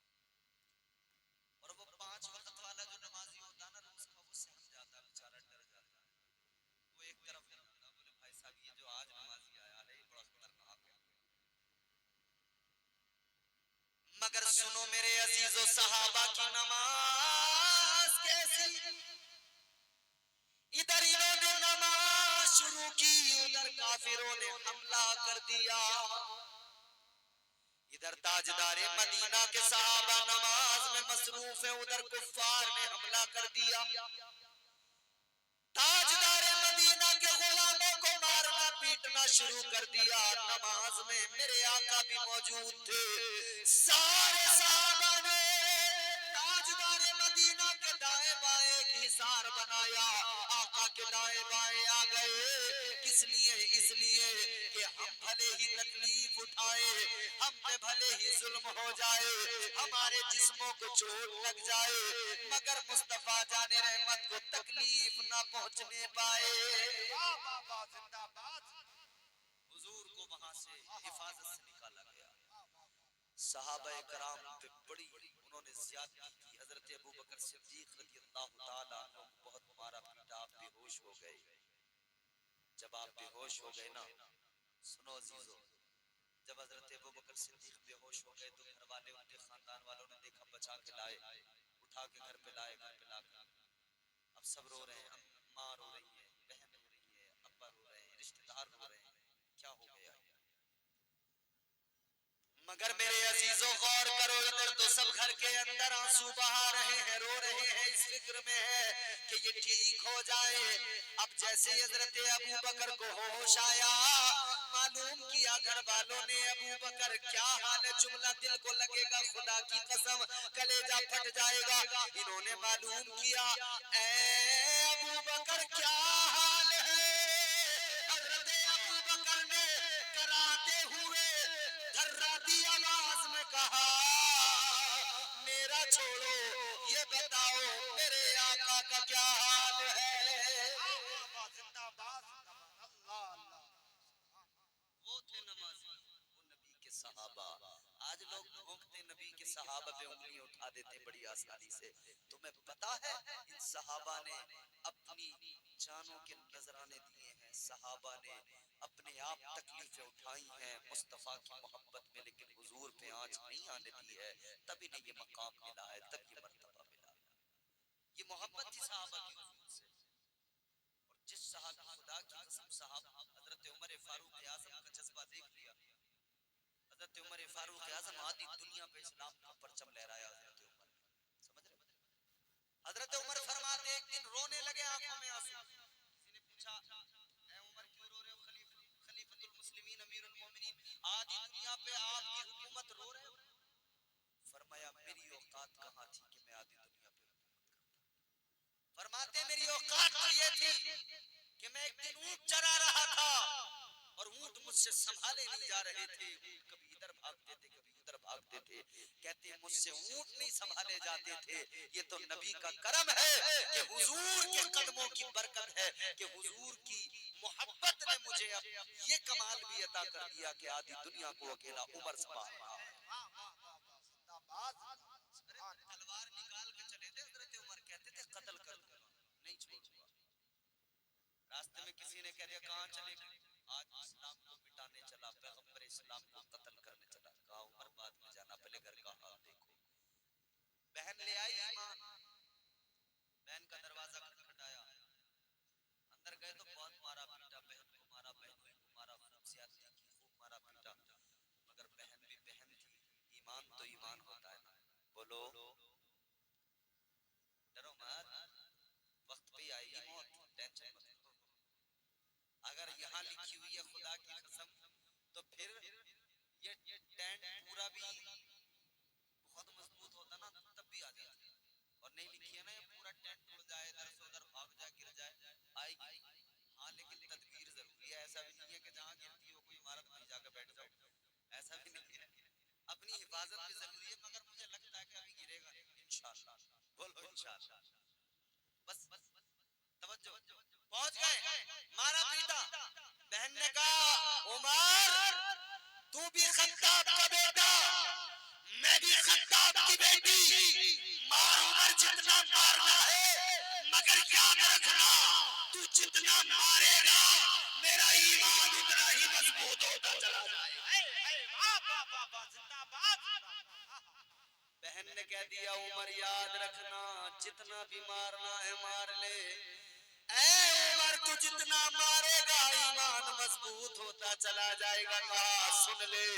اور وہ 5 وقت والا جو نمازی ہوتا نا روز کا، وہ سہم جاتا ہے بیچارہ، ڈر جاتا ہے، وہ ایک طرف ہو جاتا ہے، بولے بھائی صاحب یہ جو آج نمازی آیا ہے یہ بڑا خطرناک ہے۔ مگر سنو میرے عزیز و صحابہ کی نماز کیسی، ادھر انہوں نے نماز شروع کی، ادھر کافروں نے حملہ کر دیا۔ ادھر تاجدار مدینہ کے صحابہ نماز میں مصروف ہیں، ادھر کفار نے حملہ کر دیا۔ تاجدار مدینہ کے غلاموں کو مارنا پیٹنا شروع کر دیا۔ نماز میں میرے آقا بھی موجود تھے، سارے صحابہ نے تاجدار مدینہ کے دائیں بائیں ایک حصار بنایا، آقا کے دائیں بائیں آ گئے۔ کس لیے؟ اس لیے کہ ہم بھلے ہی تکلیف اٹھائے، ہم پہ بھلے ہی ظلم ہو جائے، ہمارے جسموں کو چوٹ لگ جائے، مگر مصطفیٰ جان رحمت کو تکلیف نہ پہنچنے پائے۔ حضور کو وہاں سے حفاظت سے نکالا گیا۔ صحابہ کرام پہ بڑی انہوں نے زیادتی کی۔ حضرت ابو بکر صدیق رضی اللہ تعالیٰ عنہ کو بہت مارا پیٹا، آپ بے ہوش ہو گئے۔ جب آپ بے ہوش ہو گئے نا، سنو عزیزو، جب حضرت ابو بکر صدیق بے ہوش ہو گئے تو گھر والے، ان کے خاندان والوں نے دیکھا، بچا کے لائے، اٹھا کے گھر پہ لائے، گھر پہ لا کر اب سب رو رہے ہیں، ماں رو رہی ہے، بہن رو رہی ہے، ابا رو رہے ہیں، رشتہ دار رو رہے ہیں، کیا ہو گیا؟ مگر میرے عزیزو غور کرو، ادھر تو سب گھر کے اندر آنسو بہا رہے ہیں، رو رہے ہیں، اس فکر میں ہے کہ یہ ٹھیک ہو جائے۔ اب جیسے حضرت ابو بکر کو ہوش آیا، معلوم کیا گھر والوں نے ابو بکر کیا حال ہے، جملہ دل کو لگے گا، خدا کی قسم کلیجہ پھٹ جائے گا۔ انہوں نے معلوم کیا، اے ابو بکر کیا حال ہے؟ حضرت ابو بکر نے کراتے ہوئے دھراتی آواز میں کہا، میرا چھوڑو، یہ بتاؤ میرے آقا کا کیا حال ہے؟ وہ تھے نمازی، وہ نبی کے صحابہ۔ آج لوگ بھونکتے نبی کے صحابہ پہ انگلی اٹھا دیتے بڑی آسانی سے۔ تمہیں پتا ہے ان صحابہ نے اپنی جانوں کے نذرانے دیے ہیں، صحابہ نے اپنے آپ تکلیفیں اٹھائی ہیں مصطفیٰ کی محبت میں، لیکن حضور پہ آنچ نہیں آنے دی ہے، تب انہیں یہ مقام ملا ہے، تب یہ مرتبہ ملا ہے۔ یہ محبت تھی صحابہ کی حضور سے، اور جس صحابی خدا کی حضرت عمر فاروق اعظم آدھی دنیا پہ اسلام کا پرچم لہرایا حضرت عمر سمجھ رہے حضرت عمر فرماتے ایک دن رونے لگے آنکھوں میں آنسو کسی نے پوچھا اے عمر کیوں رو رہے ہو خلیفۃ المسلمین امیر المومنین آدھی دنیا پہ آپ کی حکومت رو رہے ہو فرمایا میری اوقات کہاں تھی کہ میں آدھی دنیا پہ فرماتے میری اوقات تو یہ تھی کہ میں ایک دن اونٹ چرا رہا تھا اور اونٹ مجھ سے سنبھالے نہیں جا رہے تھے کبھی ادھر بھاگتے تھے کبھی ادھر بھاگتے تھے کہتے ہیں مجھ سے اونٹ نہیں سنبھالے جاتے تھے یہ تو نبی کا کرم ہے کہ حضور کے قدموں کی برکت ہے کہ حضور کی محبت نے مجھے اب یہ کمال بھی عطا کر دیا کہ آدھی دنیا کو اکیلا عمر سنبھالتا تلوار نکال کے چلے تھے حضرت عمر کہتے تھے قتل کر دوں گا نہیں چھوڑوں گا راستے میں کسی نے کہہ دیا کہاں چلے گئے آج اسلام کو مٹانے چلا پیغمبر اسلام کو قتل کرنے چلا کہا عمر بعد میں جانا پہلے گھر کا حال دیکھو بہن لے آئی ایمان بہن کا دروازہ کھٹکھٹایا اندر گئے تو بہت مارا پیٹا بہن کو مارا بہنوں کو مارا خوب زیادتی کی خوب مارا پیٹا مگر بہن بھی بہن تھی ایمان تو ایمان ہوتا ہے نا بولو ڈرو مت وقت پہ آئے گی موت ٹینشن مت لو اگر یہاں لکھی ہوئی ہے خدا کی قسم تو پھر یہ ٹینٹ پورا بھی بہت مضبوط ہوتا نا تب بھی آ جاتی اور نہیں لکھی ہے نا یہ پورا ٹینٹ ٹوٹ جائے ادھر سے ادھر بھاگ جائے گر جائے آئے گی ہاں لیکن تدبیر ضروری ہے ایسا بھی نہیں ہے کہ جہاں گرتی ہو کوئی عمارت میں جا کے بیٹھ جاؤ ایسا بھی نہیں ہے اپنی حفاظت بھی ضروری ہے مگر مجھے لگتا ہے کہ ابھی گرے گا انشاءاللہ بولو انشاءاللہ بس توجہ پہنچ گئے مارا پیٹا بہن نے کہا عمر تو بھی خطاب کا بیٹا میں بھی خطاب کی بیٹی مار عمر جتنا مارنا ہے مگر یاد رکھنا تو جتنا مارے گا میرا ایمان اتنا ہی مضبوط ہوتا چلا جائے بہن نے کہہ دیا عمر یاد رکھنا جتنا بھی مارنا ہے مار لے اے عمر تو جتنا مارے گا ایمان مضبوط ہوتا چلا جائے گا کہا سن لے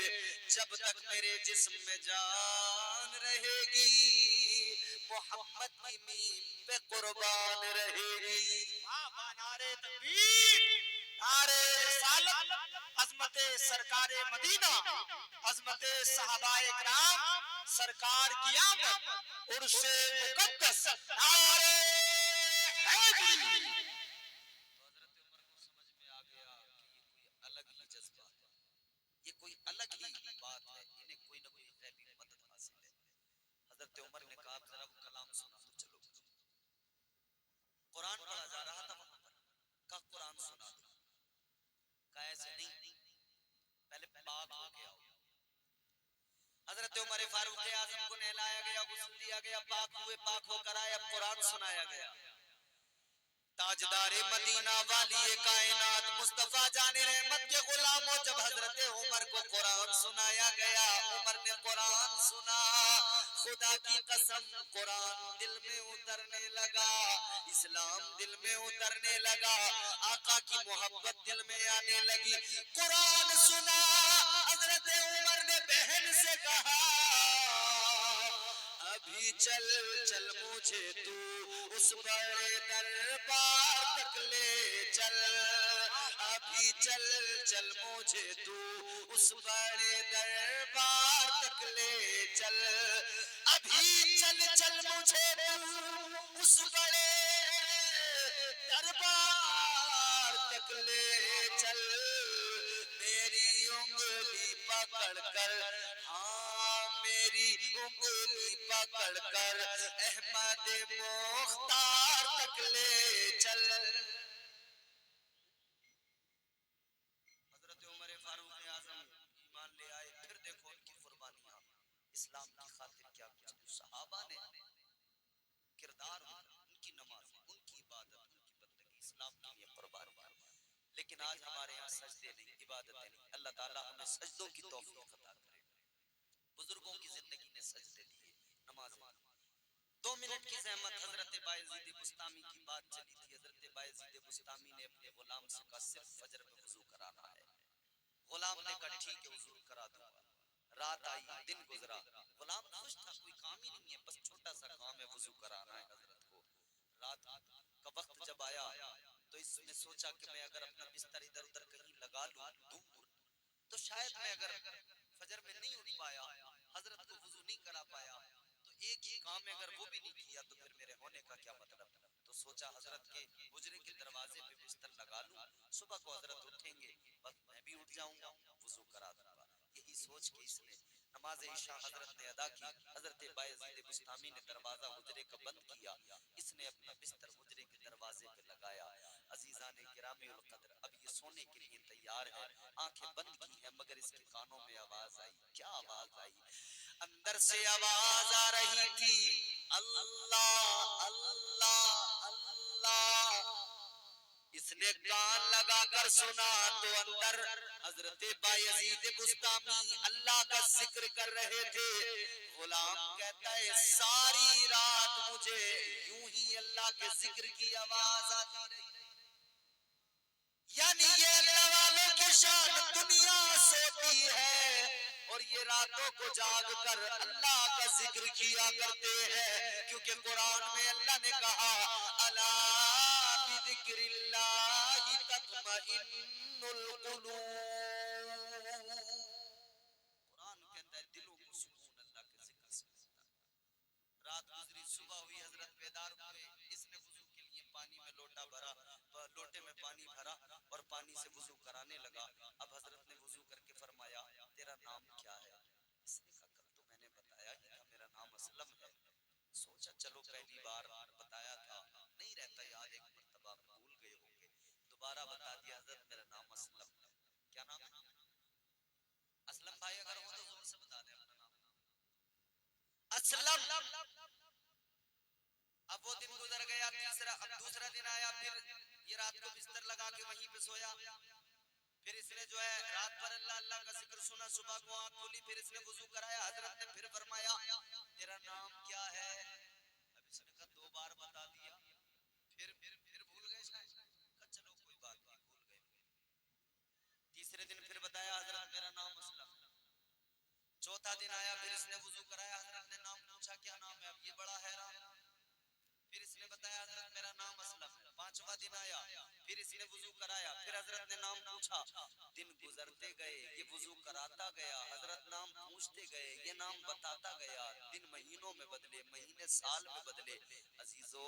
جب تک میرے جسم میں جان رہے گی محمد کی میم پہ قربان رہے گی نعرے تکبیر نعرے رسالت عظمت سرکار مدینہ عظمت صحابہ کرام سرکار کی آمد عرش مقدس نعرے حیدری تو حضرت عمر کو سمجھ میں آ گیا کہ یہ کوئی الگ ہی جذبہ ہے یہ کوئی الگ ہی بات ہے انہیں کوئی نہ کوئی غیبی مدد حاصل ہے حضرت عمر نے کہا ذرا وہ کلام سنا تو چلو قرآن پڑھا جا رہا تھا وہاں پر کہا قرآن سنا دو کہا ایسے نہیں پہلے پاک ہو گیا ہو حضرت عمر فاروق اعظم کو نہلایا گیا غسل دیا گیا پاک ہوئے پاک ہو کر آئے اب قرآن سنایا گیا تاجدار مدینہ والی کائنات مصطفیٰ جان رحمت کے غلاموں جب حضرت عمر کو قرآن سنایا گیا عمر نے قرآن سنا خدا کی قسم قرآن دل میں اترنے لگا اسلام دل میں اترنے لگا آقا کی محبت دل میں آنے لگی قرآن سنا حضرت عمر نے بہن سے کہا ابھی چل چل مجھے تو اس بڑے دربار تک لے چل ابھی چل چل مجھے تو اس بڑے دربار تک لے چل ابھی چل چل مجھے تو اس بڑے دربار تک لے چل میری انگلی پکڑ کر ہاں میری انگلی پکڑ کر احمد مختار تک لے چل حضرت عمر فاروق اعظم ایمان لے آئے پھر دیکھو ان کی قربانیاں اسلام کی خاطر کیا کچھ صحابہ نے کردار ان کی نماز ان کی عبادت ان کی بندگی اسلام کے لیے قربان لیکن آج ہمارے یہاں سجدے نہیں عبادتیں نہیں اللہ تعالیٰ ہمیں سجدوں کی توفیق عطا کرے بزرگوں کی زندگی نے سجدے دیے نمازیں 2 منٹ کی زحمت حضرت بایزید بستامی کی بات چلی تھی حضرت بایزید بستامی نے اپنے غلام سے کہا صرف فجر میں وضو کرانا ہے غلام نے کہا ٹھیک ہے وضو کرا دوں گا رات آئی دن گزرا غلام خوش تھا کوئی کام ہی نہیں ہے بس چھوٹا سا کام ہے وضو کرانا ہے حضرت کو رات کا وقت جب آیا تو اس نے سوچا کہ میں اگر اپنا بستر ادھر ادھر کہیں لگا لوں دور تو شاید میں اگر فجر میں نہیں اٹھ پایا حضرت کو وضو نہیں کرا پایا تو ایک ہی کام ہے اگر وہ بھی نہیں کیا تو پھر میرے ہونے کا کیا مطلب تو سوچا حضرت کے حجرے کے دروازے پہ بستر لگا لوں صبح کو حضرت اٹھیں گے بس میں بھی اٹھ جاؤں گا وضو کرا دوں گا یہی سوچ کے اس نے نماز عشاء حضرت نے ادا کی حضرت بایزید بستامی نے دروازہ حجرے کا بند کیا اس نے اپنا بستر حجرے کے دروازے پہ لگایا عزیزان گرامی القدر اب یہ سونے کے لیے تیار ہے آنکھیں بند کی ہیں مگر اس کے کانوں میں آواز آئی کیا آواز آئی اندر سے آواز آ رہی تھی اللہ اللہ اللہ اس نے کان لگا کر سنا تو اندر حضرت بایزید بستامی اللہ کا ذکر کر رہے تھے غلام کہتا ہے ساری رات مجھے یوں ہی اللہ کے ذکر کی آواز آتی رہی یعنی یہ اللہ والوں کی شان دنیا سوتی ہے اور یہ راتوں کو جاگ کر اللہ کا ذکر کیا کرتے ہیں کیونکہ قرآن میں اللہ نے کہا الا بذکر اللہ تطمئن القلوب قرآن کہتا ہے دلوں کو سکون اللہ کے ذکر سے ملتا ہے رات گزری صبح ہوئی حضرت بیدار ہوئے اس نے وضو کے لیے پانی میں لوٹا بھرا لوٹے میں پانی بھرا اور پانی سے وضو کرانے لگا اب حضرت نے وضو کر کے فرمایا تیرا نام کیا ہے اس نے کہا کل تو میں نے بتایا ہی تھا میرا نام اسلم ہے سوچا چلو پہلی بار بتایا تھا نہیں رہتا یاد ایک مرتبہ بھول گئے ہوں گے دوبارہ بتا دیا حضرت میرا نام اسلم ہے کیا نام ہے اسلم بھائی اگر ہو تو زور سے بتا دیں اپنا نام اسلم اب وہ دن گزر گیا اب دوسرا دن آیا پھر یہ رات کو بستر لگا کے وہیں پہ سویا پھر اس نے جو ہے رات بھر اللہ اللہ کا ذکر سنا صبح کو آنکھ کھولی پھر اس نے وضو کرایا حضرت نے پھر فرمایا تیرا نام کیا ہے اب اس نے کہا دو بار بتا دیا پھر بھول گئے شاید کہا چلو کوئی بات نہیں بھول گئے تیسرے دن پھر بتایا حضرت میرا نام اسلم چوتھا دن آیا پھر اس نے وضو کرایا حضرت نے نام پوچھا کیا نام ہے اب یہ بڑا حیران پھر اس نے بتایا حضرت میرا نام اسلم ہے پانچواں دن آیا پھر اس نے وضو کرایا پھر حضرت نے نام پوچھا دن گزرتے گئے یہ وضو کراتا گیا حضرت نام پوچھتے گئے یہ نام بتاتا گیا دن مہینوں میں بدلے مہینے سال میں بدلے عزیزو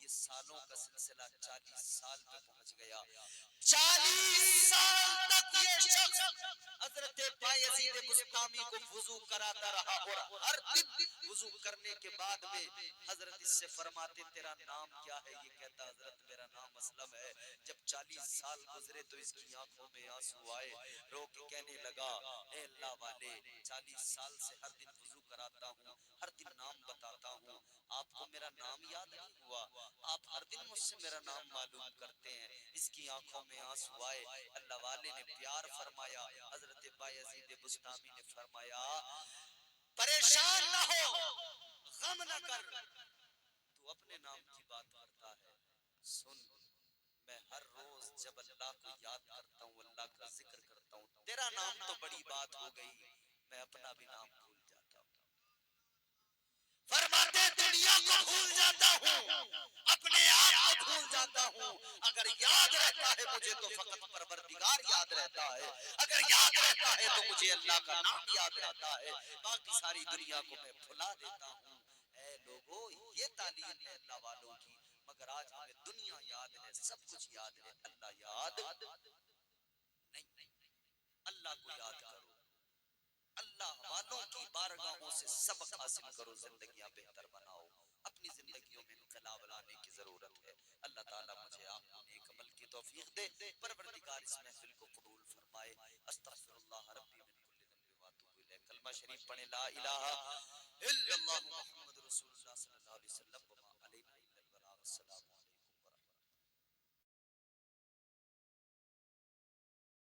یہ سالوں کا سلسلہ 40 سال پہ پہنچ گیا 40 سال تک یہ شخص حضرت بایزید بستامی کو وضو کراتا رہا اور ہر دن وضو کرنے کے بعد میں حضرت اس سے فرماتے تیرا نام کیا ہے یہ کہتا حضرت میرا نام اسلم ہے جب 40 سال گزرے تو اس کی آنکھوں میں آنسو آئے رو کے کہنے لگا اے اللہ والے 40 سال سے ہر دن وضو کراتا ہوں ہر دن نام بتاتا ہوں آپ کو میرا نام یاد نہیں ہوا آپ ہر دن مجھ سے میرا نام معلوم کرتے ہیں اس کی آنکھوں میں آنسو آئے اللہ والے نے پیار فرمایا حضرت بایزید بستامی نے فرمایا پریشان نہ ہو غم نہ کر تو اپنے نام کی بات کرتا ہے سن میں ہر روز جب اللہ کو یاد کرتا ہوں اللہ کا ذکر کرتا ہوں تیرا نام تو بڑی بات ہو گئی میں اپنا بھی نام بھول جاتا ہوں فرماتے دنیا کو بھول جاتا ہوں اپنے آپ کو بھول جاتا ہوں اگر یاد رہتا ہے مجھے تو فقط پروردگار یاد رہتا ہے اگر یاد رہتا ہے تو مجھے اللہ کا نام یاد رہتا ہے باقی ساری دنیا کو میں بھلا دیتا ہوں اے لوگو یہ تعلیم ہے اللہ والوں کی مگر آج ہمیں دنیا یاد ہے سب کچھ یاد ہے اللہ یاد نہیں اللہ کو یاد کرو اللہ والوں کی بارگاہوں سے سبق حاصل کرو زندگیاں بہتر بناؤ اپنی زندگیوں میں انقلاب لانے کی ضرورت ہے اللہ تعالیٰ مجھے آپ کو نیک عمل کی توفیق دے پروردگار اس محفل کو قبول فرمائے استغفر اللہ ربی من کل ذنب واتوب الیہ کلمہ شریف پڑھیں لا الہ